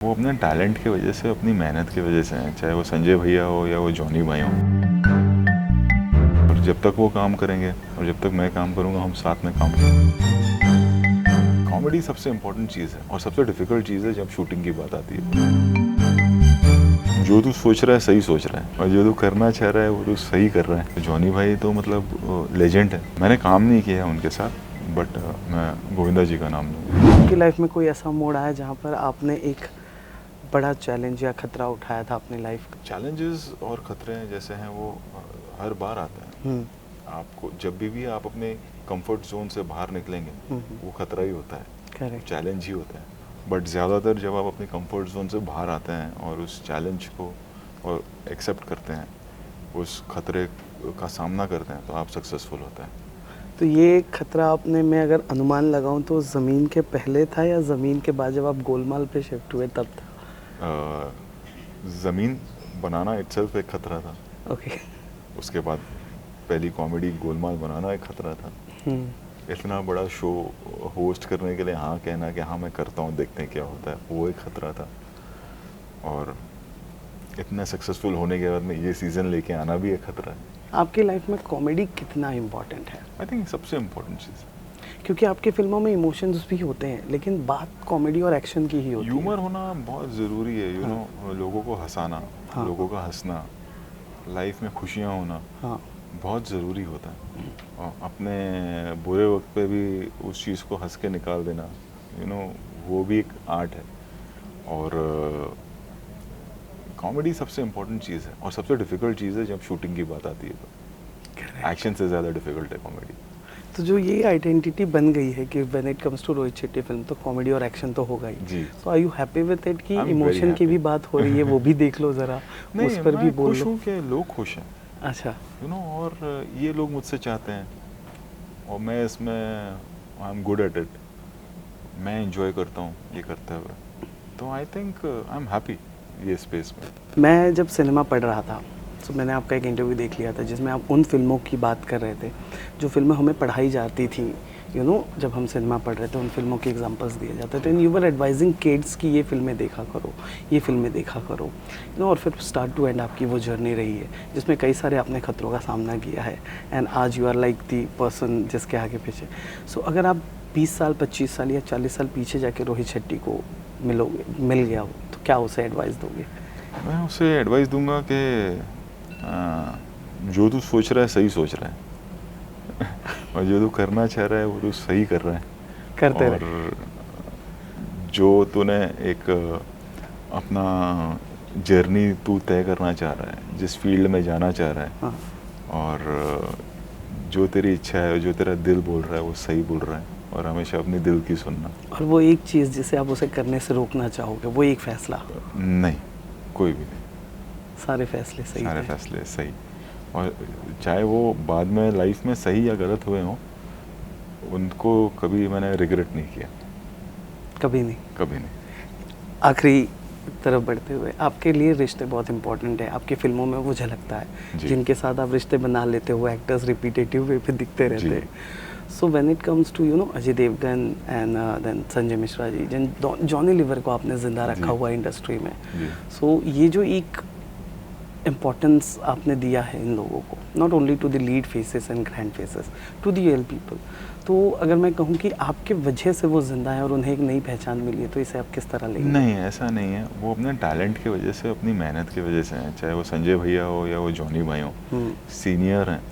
वो अपने टैलेंट की वजह से, अपनी मेहनत की वजह से हैं, चाहे वो संजय भैया हो या वो जॉनी भाई हो। और जब तक वो काम करेंगे और जब तक मैं काम करूँगा, हम साथ में काम करेंगे। कॉमेडी सबसे इम्पोर्टेंट चीज़ है और सबसे डिफ़िकल्ट चीज़ है जब शूटिंग की बात आती है। जो तू सोच रहा है सही सोच रहा है, और जो तू करना चाह रहा है वो तू सही कर रहा है। तो जॉनी भाई तो मतलब लेजेंड है। मैंने काम नहीं किया है उनके साथ, बट मैं गोविंदा जी का नाम लूँगा। आपकी लाइफ में कोई ऐसा मोड़ आया जहाँ पर आपने एक बड़ा चैलेंज या खतरा उठाया था अपनी लाइफ का? चैलेंजेस और खतरे जैसे हैं वो हर बार आते हैं। आपको जब भी आप अपने कंफर्ट जोन से बाहर निकलेंगे वो खतरा ही होता है, करेक्ट। चैलेंज ही होता है। बट ज़्यादातर जब आप अपने कंफर्ट जोन से बाहर आते हैं और उस चैलेंज को और एक्सेप्ट करते हैं, उस खतरे का सामना करते हैं, तो आप सक्सेसफुल होते हैं। तो ये खतरा आपने, मैं अगर अनुमान लगाऊं तो ज़मीन के पहले था या ज़मीन के बाद जब आप गोलमाल पे शिफ्ट हुए तब था? ज़मीन बनाना इटसेल्फ एक खतरा था। ओके। उसके बाद पहली कॉमेडी गोलमाल बनाना एक खतरा था। इतना बड़ा शो होस्ट करने के लिए हाँ कहना कि हाँ मैं करता हूँ, देखते हैं क्या होता है, वो एक खतरा था। और इतना सक्सेसफुल होने के बाद में ये सीज़न लेके आना भी एक खतरा है। आपकी लाइफ में कॉमेडी कितना इम्पोर्टेंट है? आई थिंक सबसे इम्पोर्टेंट चीज़। क्योंकि आपकी फिल्मों में इमोशंस भी होते हैं, लेकिन बात कॉमेडी और एक्शन की ही होती है। ह्यूमर होना बहुत ज़रूरी है, यू नो, लोगों को हंसाना, लोगों का हंसना, लाइफ में खुशियाँ होना बहुत ज़रूरी होता है। और अपने बुरे वक्त पे भी उस चीज़ को हंस के निकाल देना, यू नो, वो भी एक आर्ट है। और कॉमेडी सबसे इम्पोर्टेंट चीज़ है और सबसे डिफ़िकल्ट चीज़ है जब शूटिंग की बात आती है। तो एक्शन से ज़्यादा डिफ़िकल्ट है कॉमेडी। तो जो ये आइडेंटिटी बन गई है कि when it comes to Rohit Shetty film तो कॉमेडी और एक्शन तो होगा ही। जी। So are you happy with it कि I'm very इमोशन की भी happy. बात हो रही है, वो भी देख लो ज़रा, उस पर भी मैं बोल खुश लो। हूँ कि लोग खुश हैं, अच्छा। यू नो, और ये लोग मुझसे चाहते हैं और मैं इसमें I am good at it. मैं इंजॉय करता हूँ ये करते हुए, तो I think I am happy ये स्पेस में। मैं जब सिनेमा पढ़ रहा था तो मैंने आपका एक इंटरव्यू देख लिया था जिसमें आप उन फिल्मों की बात कर रहे थे जो फिल्में हमें पढ़ाई जाती थी, यू नो, जब हम सिनेमा पढ़ रहे थे उन फिल्मों के एग्जांपल्स दिए जाते थे and you were advising kids कि ये फिल्में देखा करो, ये फिल्में देखा करो, यू नो। और फिर स्टार्ट टू एंड आपकी वो जर्नी रही है जिसमें कई सारे आपने खतरों का सामना किया है एंड आज you are like the person जिसके आगे पीछे। सो अगर आप 20 साल 25 साल या 40 साल पीछे जाके रोहित शेट्टी को मिल गया हो तो क्या उसे एडवाइस दोगे? मैं उसे एडवाइस दूंगा कि जो तू सोच रहा है सही सोच रहा है और जो तू करना चाह रहा है वो तू सही कर रहा है। करते और जो तूने एक अपना जर्नी तू तय करना चाह रहा है, जिस फील्ड में जाना चाह रहा है, हाँ। और जो तेरी इच्छा है, जो तेरा दिल बोल रहा है वो सही बोल रहा है, और हमेशा अपने दिल की सुनना। और वो एक चीज़ जिसे आप उसे करने से रोकना चाहोगे, वो एक फैसला? नहीं, कोई भी नहीं, सारे फैसले सही सारे थे। फैसले सही। और चाहे वो बाद में लाइफ में सही या गलत हुए हों, उनको कभी मैंने रिग्रेट नहीं किया, कभी नहीं? कभी नहीं। आखिरी तरफ बढ़ते हुए, आपके लिए रिश्ते बहुत इंपॉर्टेंट है, आपकी फिल्मों में वो झलकता है, जी। जिनके साथ आप रिश्ते बना लेते हो, एक्टर्स रिपीटेटिव वे पे दिखते रहते जी। हैं। So when it comes to, you know, Ajay Devgan and then Sanjay Mishra ji, जिन जॉनी लीवर को आपने जिंदा रखा जी। हुआ है इंडस्ट्री में। जी। सो ये जो एक इम्पोर्टेंस आपने दिया है इन लोगों को, not only to the lead faces and grand faces, to the real people, तो अगर मैं कहूँ कि आपके वजह से वो जिंदा है और उन्हें एक नई पहचान मिली है, तो इसे आप किस तरह लेंगे? नहीं, ऐसा नहीं है। वो अपने टैलेंट की वजह से, अपनी मेहनत की वजह से हैं, चाहे वो संजय भैया हो या वो जॉनी भाई हो। सीनियर हैं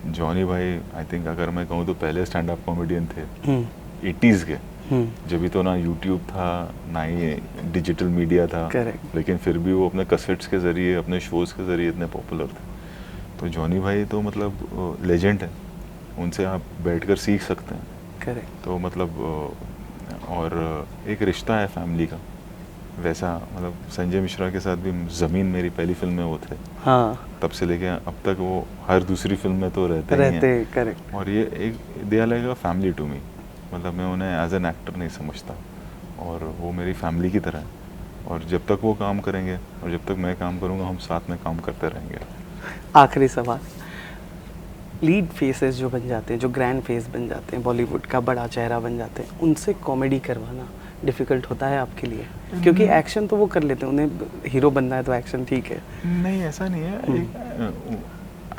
जॉनी भाई। आई थिंक अगर मैं कहूँ तो पहले स्टैंड अप कॉमेडियन थे 80s के, जब भी तो ना यूट्यूब था ना ही डिजिटल मीडिया था। Correct. लेकिन फिर भी वो अपने कैसेट्स के ज़रिए, अपने शोज़ के ज़रिए इतने पॉपुलर थे। तो जॉनी भाई तो मतलब लेजेंड है, उनसे आप बैठकर सीख सकते हैं। करेक्ट। तो मतलब और एक रिश्ता है फैमिली का वैसा। मतलब संजय मिश्रा के साथ भी, ज़मीन मेरी पहली फिल्म में वो थे, हाँ, तब से लेके अब तक वो हर दूसरी फिल्म में तो रहते ही हैं। करेक्ट। और ये एक they are like a family to me. मतलब मैं उन्हें एज एन एक्टर नहीं समझता, और वो मेरी फैमिली की तरह है। और जब तक वो काम करेंगे और जब तक मैं काम करूँगा, हम साथ में काम करते रहेंगे। आखिरी सवाल, लीड फेसेस जो बन जाते हैं, जो ग्रैंड फेस बन जाते हैं, बॉलीवुड का बड़ा चेहरा बन जाते हैं, उनसे कॉमेडी करवाना डिफ़िकल्ट होता है आपके लिए? क्योंकि एक्शन तो वो कर लेते हैं, उन्हें हीरो बनना है तो एक्शन ठीक है। नहीं, ऐसा नहीं है।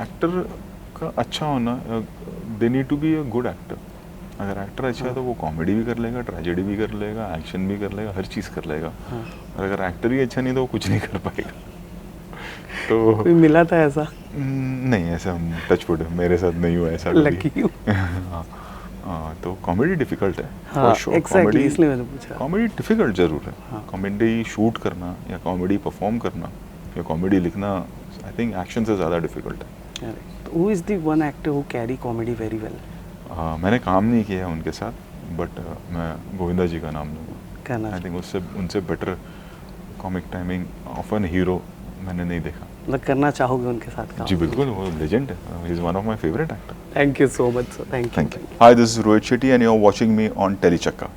एक्टर का अच्छा होना, they need to be a good actor. अगर एक्टर अच्छा है तो वो कॉमेडी भी कर लेगा, ट्रेजेडी भी कर लेगा, एक्शन भी कर लेगा, हर चीज़ कर लेगा। और अगर एक्टर ही अच्छा नहीं तो वो कुछ नहीं कर पाएगा। तो कोई मिला था ऐसा? नहीं, ऐसा टच वुड मेरे साथ नहीं हुआ ऐसा लकी कभी। हूँ। हाँ, तो कॉमेडी डिफ़िकल्ट है। हाँ, For sure, एग्जैक्टली, इसलिए मैंने पूछा। कॉमेडी डिफ़िकल्ट ज़रूर है। हाँ। कॉमेडी शूट करना या कॉमेडी परफॉर्म करना या कॉमेडी लिखना, आई थिंक एक्शन से ज़्यादा डिफ़िकल्ट है। Who is the one actor who carry comedy very well? मैंने काम नहीं किया है उनके साथ, बट मैं गोविंदा जी का नाम लूँगा। कहना आई थिंक उससे उनसे better comic timing of an hero मैंने नहीं देखा। मतलब करना चाहोगे उनके साथ काम? जी बिल्कुल, वो लेजेंड है। He is one of my favourite actor. Thank you so much sir, thank you. Thank you. Hi, this is Rohit Shetty and you're watching me on Telechakka.